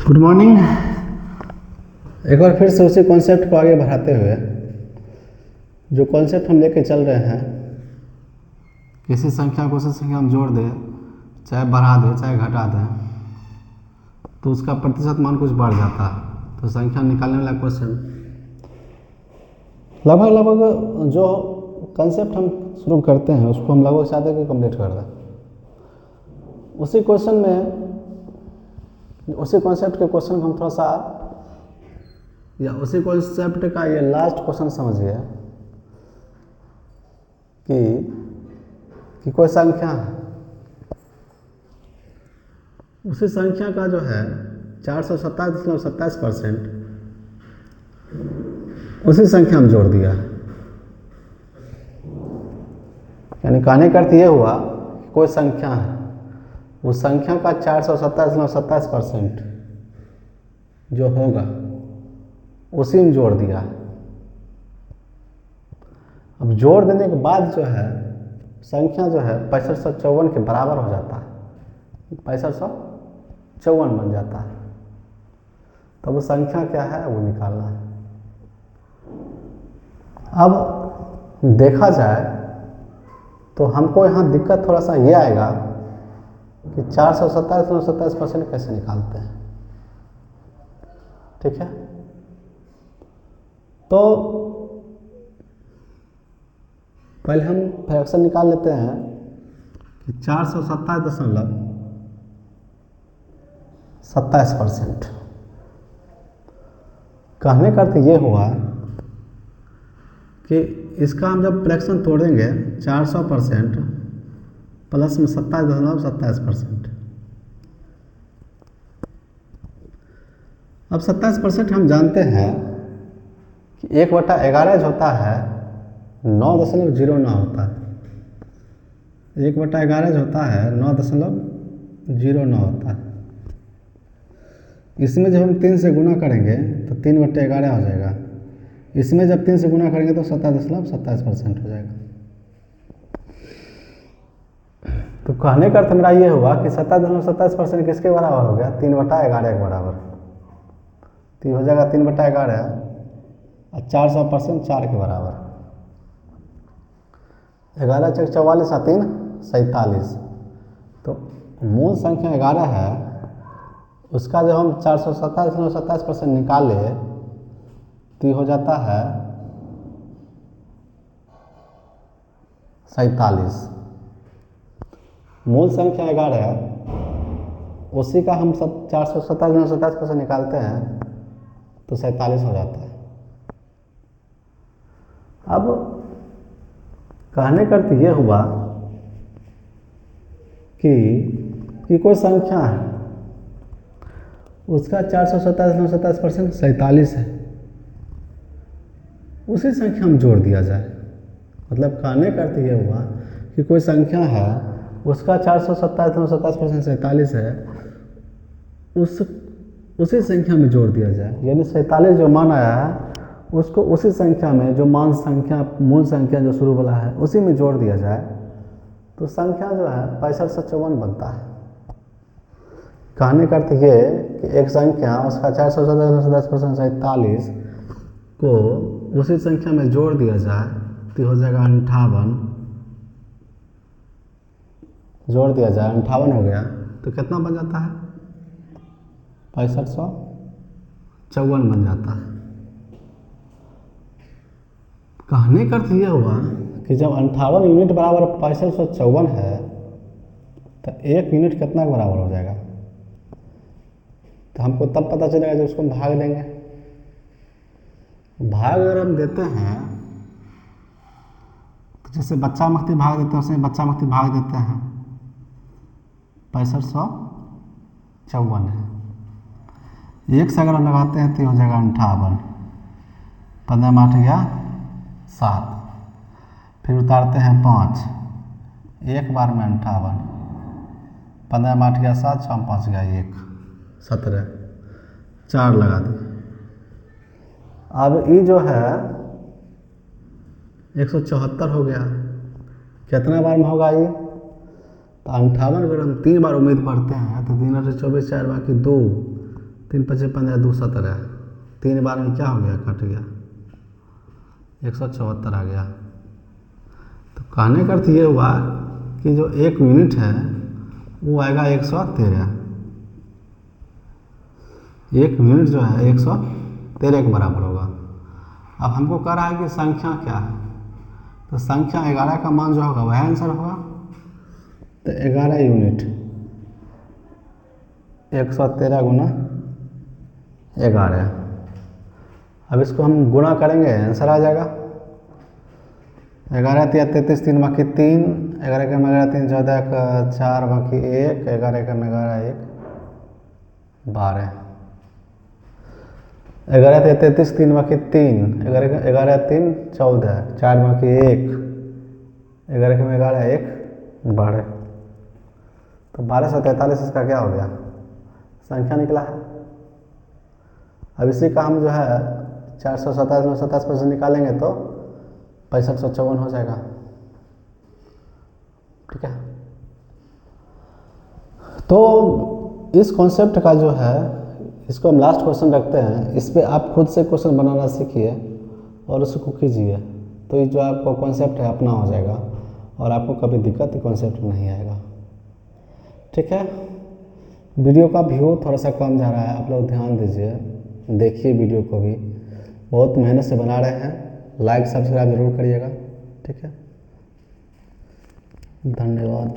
Good morning. एक बार फिर से उसी कॉन्सेप्ट को आगे बढ़ाते हुए जो कॉन्सेप्ट हम लेके चल रहे हैं, किसी संख्या को उसी संख्या में जोड़ दें, चाहे बढ़ा दें चाहे घटा दें, तो उसका प्रतिशत मान कुछ बढ़ जाता है। तो संख्या निकालने वाला क्वेश्चन लगभग जो कॉन्सेप्ट हम शुरू करते हैं उसको हम लगभग चाहते हैं कि कंप्लीट कर दें। उसी क्वेश्चन में उसी कॉन्सेप्ट के क्वेश्चन को हम थोड़ा सा या उसी कॉन्सेप्ट का ये लास्ट क्वेश्चन समझिए कि कोई संख्या है, उसी संख्या का जो है 427.27% उसी संख्या में जोड़ दिया है। यानी कहने का अर्थ ये हुआ कोई संख्या है, उस संख्या का 427.27% जो होगा उसी में जोड़ दिया है। अब जोड़ देने के बाद जो है संख्या जो है 6554 के बराबर हो जाता है, 6554 बन जाता है। तो वो संख्या क्या है वो निकालना है। अब देखा जाए तो हमको यहाँ दिक्कत थोड़ा सा ये आएगा कि 427.27% कैसे निकालते हैं। ठीक है, तो पहले हम फ्रैक्शन निकाल लेते हैं कि 427.27%। कहने का अर्थ ये हुआ कि इसका हम जब फ्रैक्शन तोड़ेंगे 400% प्लस में 27.27%। अब 27% हम जानते हैं कि 1/11 होता है 9.09 होता है। 1/11 होता है 9.09 होता है। इसमें जब हम 3 से गुना करेंगे तो 3/11 हो जाएगा। इसमें जब 3 से गुना करेंगे तो 27.27% हो जाएगा। तो कहने का अर्थ मेरा ये हुआ कि 27.27% किसके बराबर हो गया? 3/11 के बराबर। तो ये हो जाएगा 3/11 और 400% 4 के बराबर। 11 × 44 और 3 47। तो मूल संख्या 11 है, उसका जब हम 427.27% निकाले तो ये हो जाता है 47। मूल संख्या 11 है, उसी का हम सब 427.27% निकालते हैं तो 47 हो जाता है। अब कहने का अर्थ ये हुआ कि कोई संख्या है, उसका 427.27% 47 है, उसी संख्या में जोड़ दिया जाए। मतलब कहने का अर्थ ये हुआ कि कोई संख्या है, उसका 427.27% 47 है, उसी संख्या में जोड़ दिया जाए। यानी 47 जो मान आया है उसको उसी संख्या में जो मान संख्या मूल संख्या जो शुरू वाला है उसी में जोड़ दिया जाए तो संख्या जो है 6554 बनता है। कहने का अर्थ ये कि एक संख्या उसका 427.27% 47 को उसी संख्या में जोड़ दिया जाए तो हो जाएगा 58। जोड़ दिया जाए 58 हो गया तो कितना बन जाता है? 6554 बन जाता है। कहने का अर्थ यह हुआ कि जब 58 यूनिट बराबर 6554 है तो 1 यूनिट कितना के बराबर हो जाएगा? तो हमको तब पता चलेगा जब उसको हम भाग देंगे। भाग अगर हम देते हैं तो जैसे बच्चा मख्ती भाग देते हैं, उसमें बच्चा मख्ती भाग देते हैं 6554 है। 1 से अगर हम लगाते हैं तो हो जाएगा 58। 15 में 8 गया 7, फिर उतारते हैं 5, एक बार में 58। 15 में 8 गया 7, 6 में 5 गया 1, 17, 4 लगा दिए। अब ये जो है 174 हो गया। कितना बार में होगा ये? तो 58 अगर हम 3 बार उम्मीद पढ़ते हैं तो 3 से 24 4 बाकी 2, 3 5 15 217, 3 बार में क्या हो गया, कट गया, 174 आ गया। तो कहने का अर्थ ये हुआ कि जो 1 यूनिट है वो आएगा 113। 1 यूनिट जो है 113 के बराबर होगा। अब हमको कह रहा है कि संख्या क्या है, तो संख्या 11 का मान जो होगा वह आंसर होगा। तो 11 यूनिट 113 गुना 11। अब इसको हम गुणा करेंगे, आंसर आ जाएगा। 11 तिया 33, 3 बाकी 3, 11 का 11 3 14 का 4 बाकी 1, 11 का 11 1 12, 11 तिया 33, 3 बाकी 3, 11 3 14, 4 बाकी 1, 11 का 11 1 12। तो 1243 इसका क्या हो गया, संख्या निकला है। अब इसी का हम जो है 427 में 27% निकालेंगे तो 6554 हो जाएगा। ठीक है, तो इस कॉन्सेप्ट का जो है इसको हम लास्ट क्वेश्चन रखते हैं। इस पर आप खुद से क्वेश्चन बनाना सीखिए और उसको कीजिए, तो ये जो आपका कॉन्सेप्ट है अपना हो जाएगा और आपको कभी दिक्कत कॉन्सेप्ट नहीं आएगा। ठीक है, वीडियो का व्यू थोड़ा सा कम जा रहा है, आप लोग ध्यान दीजिए, देखिए वीडियो को भी, बहुत मेहनत से बना रहे हैं। लाइक सब्सक्राइब जरूर करिएगा। ठीक है, धन्यवाद।